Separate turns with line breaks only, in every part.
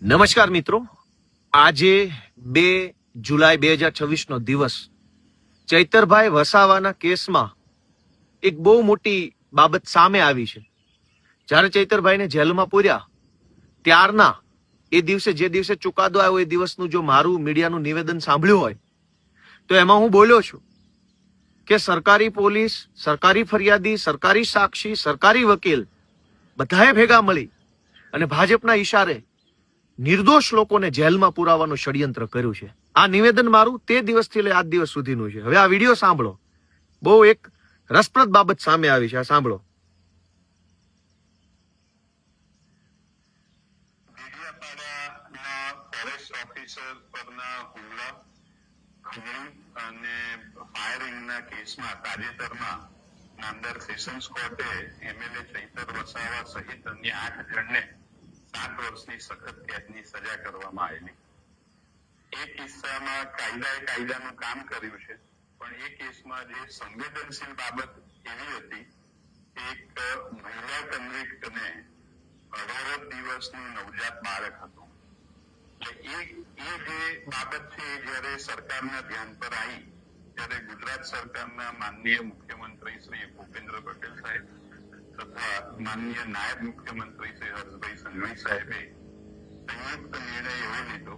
નમસ્કાર મિત્રો, આજે 2 જુલાઈ 2026 નો દિવસ ચૈતરભાઈ વસાવાના કેસમાં એક બહુ મોટી બાબત સામે આવી છે. જ્યારે ચૈતરભાઈને જેલમાં પૂર્યા ત્યારના એ દિવસે જે દિવસે ચુકાદો આવ્યો એ દિવસનું જો મારું મીડિયાનું નિવેદન સાંભળ્યું હોય તો એમાં હું બોલ્યો છું કે સરકારી પોલીસ, સરકારી ફરિયાદી, સરકારી સાક્ષી, સરકારી વકીલ બધાએ ભેગા મળી અને ભાજપના ઈશારે નિર્દોષ લોકોને જેલમાં પુરાવાનું ષડયંત્ર કર્યું છે. આ નિવેદન મારું તે દિવસથી લઈ આજ દિવસ સુધીનું છે. હવે આ વિડીયો સાંભળો, બહુ એક રસપ્રદ બાબત સામે આવી છે. આ સાંભળો.
ફોરેસ્ટ ઓફિસર પરના હુમલા, ખંડણી અને ફાયરિંગના કેસમાં તાજેતરમાં નામદાર સેશન્સ કોર્ટે એમએલએ ચૈતર વસાવા સહિત અન્ય 8 જણને 7 વર્ષની સખત કેદની સજા કરવામાં આવેલી. એ કિસ્સામાં કાયદાનું કામ કર્યું છે, પણ એ કેસમાં જે સંવેદનશીલ બાબત એવી હતી, એક મહિલા કન્વિક્ટને 18 દિવસનું નવજાત બાળક હતું. એ જે બાબત છે જયારે સરકારના ધ્યાન પર આવી ત્યારે ગુજરાત સરકારના માનનીય મુખ્યમંત્રી શ્રી ભૂપેન્દ્ર પટેલ સાહેબ તથા માનનીય નાયબ મુખ્યમંત્રી શ્રી હર્ષભાઈ સંઘવી સાહેબે સંયુક્ત નિર્ણય એવો લીધો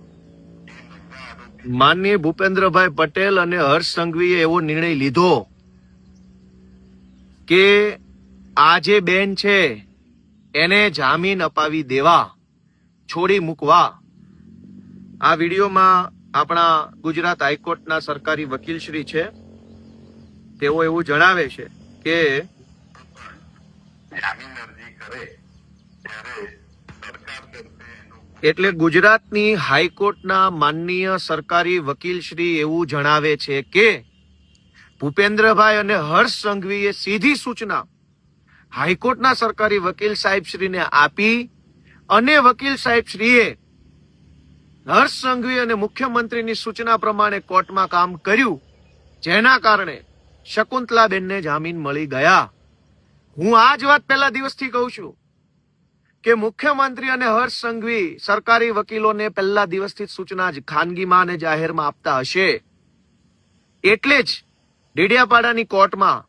કે
માનનીય ભૂપેન્દ્રભાઈ પટેલ અને હર્ષ સંઘવીએ એવો નિર્ણય લીધો કે આ જે બેન છે એને જામીન અપાવી દેવા, છોડી મૂકવા. આ વિડીયોમાં આપણા ગુજરાત હાઈકોર્ટના સરકારી વકીલ શ્રી છે, તેઓ એવું જણાવે છે કે
જામીન અરજી કરે ત્યારે સરકાર તરફે
એટલે ગુજરાતની હાઈકોર્ટના માનનીય સરકારી વકીલ શ્રી એવું જણાવે છે કે ભૂપેન્દ્રભાઈ અને હર્ષ સંઘવીએ સીધી સૂચના હાઈકોર્ટના સરકારી વકીલ સાહેબ શ્રીને આપી અને વકીલ સાહેબ શ્રીએ હર્ષ સંઘવી અને મુખ્યમંત્રીની સૂચના પ્રમાણે કોર્ટમાં કામ કર્યું, જેના કારણે શકુંતલાબેનને જામીન મળી ગયા. હું આ જ વાત પહેલા દિવસથી કહું છું કે મુખ્યમંત્રી અને હર્ષ સંઘવી સરકારી વકીલોને પહેલા દિવસથી સૂચના જ ખાનગીમાં અને જાહેરમાં આપતા હશે. એટલે જ ડેડિયાપાડાની કોર્ટમાં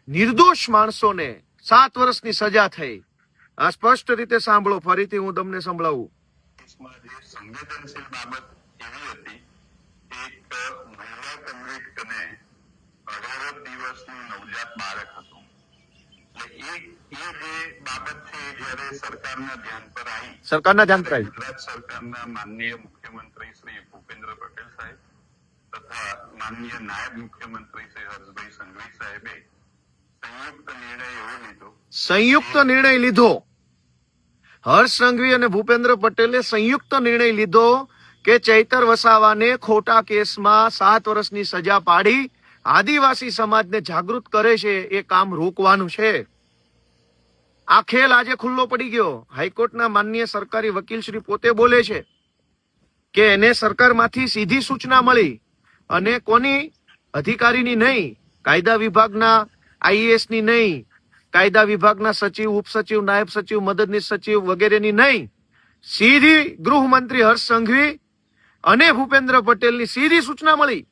નિર્દોષ માણસોને 7 વર્ષની સજા થઈ. આ સ્પષ્ટ રીતે સાંભળો, ફરીથી હું તમને સંભળાવું.
કેસમાં જે સંવેદનશીલ બાબત એવી હતી, એક મહિલા કન્વિક્ટને 18 દિવસનું નવજાત બાળક હતું. એટલે એ જે બાબત છે જયારે સરકારના ધ્યાન પર આવી ગુજરાત સરકારના માનનીય મુખ્યમંત્રી શ્રી ભૂપેન્દ્ર પટેલ સાહેબ તથા માનનીય નાયબ મુખ્યમંત્રી શ્રી હર્ષભાઈ સંઘવી સાહેબે
સંયુક્ત નિર્ણય લીધો. હર્ષ સંઘવી અને ભૂપેન્દ્ર પટેલે સંયુક્ત નિર્ણય લીધો કે ચૈતર વસાવાને ખોટા કેસમાં 7 વર્ષની સજા પાડી આદિવાસી સમાજને જાગૃત કરે છે એ કામ રોકવાનું છે. આ ખેલ આજે ખુલ્લો પડી ગયો. હાઈકોર્ટના માનનીય સરકારી વકીલ શ્રી પોતે બોલે છે કે એને સરકારમાંથી સીધી સૂચના મળી અને કોની અધિકારીની નહીં, કાયદા વિભાગના આઈએએસ ની નહીં, કાયદા વિભાગના સચિવ, ઉપસચિવ, નાયબ સચિવ, મદદનીશ સચિવ વગેરેની નહીં, સીધી ગૃહમંત્રી હર્ષ સંઘવી અને ભૂપેન્દ્ર પટેલની સીધી સૂચના મળી.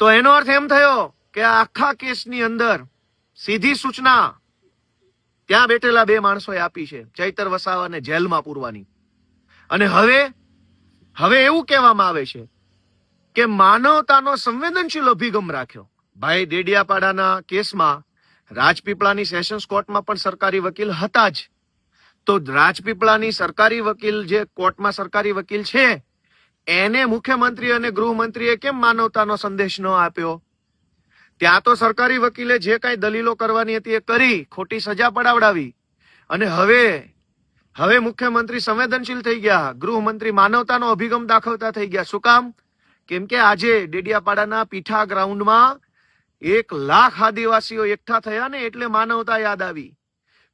તો એનો અર્થ એમ થયો કે આ આખા કેસની અંદર સીધી સૂચના ત્યાં બેઠેલા 2 માણસોએ આપી છે, ચૈતર વસાવાને જેલમાં પૂરવાની. અને હવે એવું કહેવામાં આવે છે કે માનવતાનો સંવેદનશીલ અભિગમ રાખ્યો. ભાઈ, ડેડિયાપાડાના કેસમાં રાજપીપળાની સેશન્સ કોર્ટમાં પણ સરકારી વકીલ હતા જ. તો રાજપીપળાની સરકારી વકીલ જે કોર્ટમાં સરકારી વકીલ છે એને મુખ્યમંત્રી અને ગૃહમંત્રીએ કેમ માનવતાનો સંદેશ ન આપ્યો? ત્યાં તો સરકારી વકીલે જે કાંઈ દલીલો કરવાની હતી એ કરી, ખોટી સજા પડાવડાવી. અને હવે મુખ્યમંત્રી સંવેદનશીલ થઈ ગયા, ગૃહમંત્રી માનવતાનો અભિગમ દાખવતા થઈ ગયા. શું કામ? કેમ કે આજે ડેડિયાપાડાના પીઠા ગ્રાઉન્ડમાં 1 લાખ આદિવાસીઓ એકઠા થયા ને એટલે માનવતા યાદ આવી.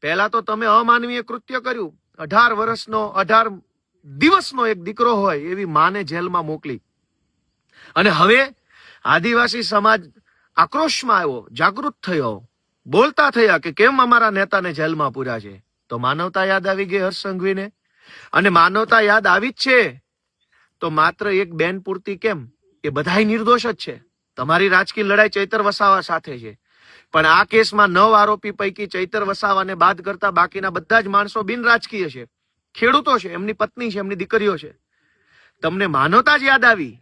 પહેલા તો તમે અમાનવીય કૃત્ય કર્યું. 18 દિવસનો એક દીકરો હોય એવી માને જેલમાં મોકલી. અને હવે આદિવાસી સમાજ આક્રોશમાં આવ્યો, જાગૃત થયો, બોલતા થયા કે કેમ અમારા નેતાને જેલમાં પૂર્યા છે. તો માનવતા યાદ આવી ગઈ હર્ષ સંઘવીને. અને માનવતા યાદ આવી જ છે તો માત્ર એક બેન પૂરતી કેમ, એ બધાય નિર્દોષ જ છે. તમારી રાજકીય લડાઈ ચૈતર વસાવા સાથે છે, પણ આ કેસમાં 9 આરોપી પૈકી ચૈતર વસાવાને બાદ કરતા બાકીના બધા જ માણસો બિન રાજકીય છે, ખેડૂતો છે, એમની પત્ની છે, એમની દીકરીઓ છે. તમને માનવતા જ યાદ આવી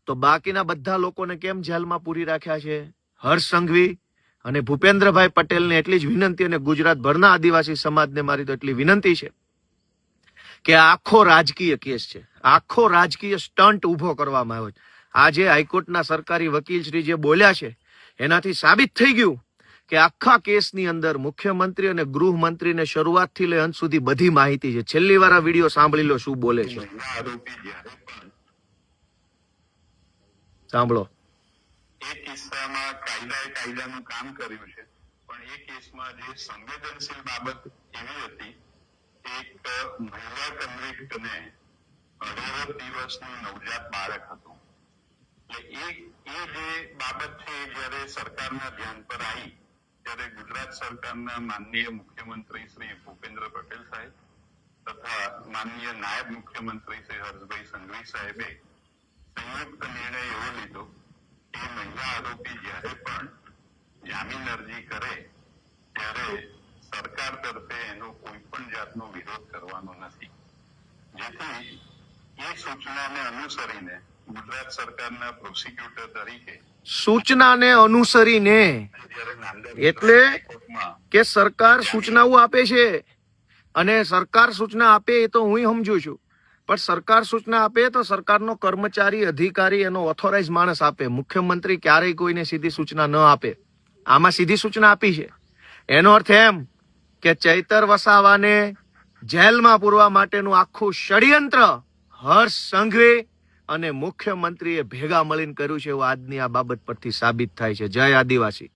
તો બાકીના બધા લોકોને કેમ જેલમાં પૂરી રાખ્યા છે? હર્ષ સંઘવી અને ભૂપેન્દ્રભાઈ પટેલને એટલી જ વિનંતી, અને ગુજરાતભરના આદિવાસી સમાજને મારી તો એટલી વિનંતી છે કે આખો રાજકીય કેસ છે, આખો રાજકીય સ્ટન્ટ ઉભો કરવામાં આવ્યો છે. આજે હાઈકોર્ટના સરકારી વકીલશ્રી જે બોલ્યા છે એનાથી સાબિત થઈ ગયું કે આખા કેસની અંદર મુખ્યમંત્રી અને ગૃહમંત્રીને શરૂઆતથી લઈ અંત સુધી બધી માહિતી છે. છેલ્લી વાર આ વિડીયો સાંભળી લો શું બોલે છે.
મહિલા આરોપી જ્યારે પણ
સાંભળો.
એ કિસ્સામાં કાયદાનું કામ કર્યું છે, પણ એ કેસમાં જે સંવેદનશીલ બાબત એવી હતી, એક મહિલા કન્વિક્ટને 18 દિવસનું નવજાત બાળક હતું. એટલે એ જે બાબત છે એ જ્યારે સરકારના ધ્યાન પર આવી ત્યારે ગુજરાત સરકારના માનનીય મુખ્યમંત્રી શ્રી ભૂપેન્દ્ર પટેલ સાહેબ તથા માનનીય નાયબ મુખ્યમંત્રી શ્રી હર્ષભાઈ સંઘવી સાહેબે સંયુક્ત નિર્ણય એવો લીધો કે મહિલા આરોપી જ્યારે પણ જામીન અરજી કરે ત્યારે સરકાર તરફે એનો કોઈ પણ જાતનો વિરોધ કરવાનો નથી. જેથી એ સૂચનાને અનુસરીને ગુજરાત સરકારના પ્રોસિક્યુટર તરીકે
સૂચનાને અનુસરીને
જ્યારે નાંદેડ
એટલે
હાઈકોર્ટમાં
કે સરકાર સૂચનાઓ આપે છે, અને સરકાર સૂચના આપે એ તો હું સમજુ છું, પણ સરકાર સૂચના આપે તો સરકારનો કર્મચારી અધિકારી એનો ઓથોરાઇઝ માણસ આપે. મુખ્યમંત્રી ક્યારેય કોઈને સીધી સૂચના ન આપે. આમાં સીધી સૂચના આપી છે. એનો અર્થ એમ કે ચૈતર વસાવાને જેલમાં પૂરવા માટેનું આખું ષડયંત્ર હર્ષ સંઘવી અને મુખ્યમંત્રીએ ભેગા મળીને કર્યું છે એવું આજની આ બાબત પરથી સાબિત થાય છે. જય આદિવાસી.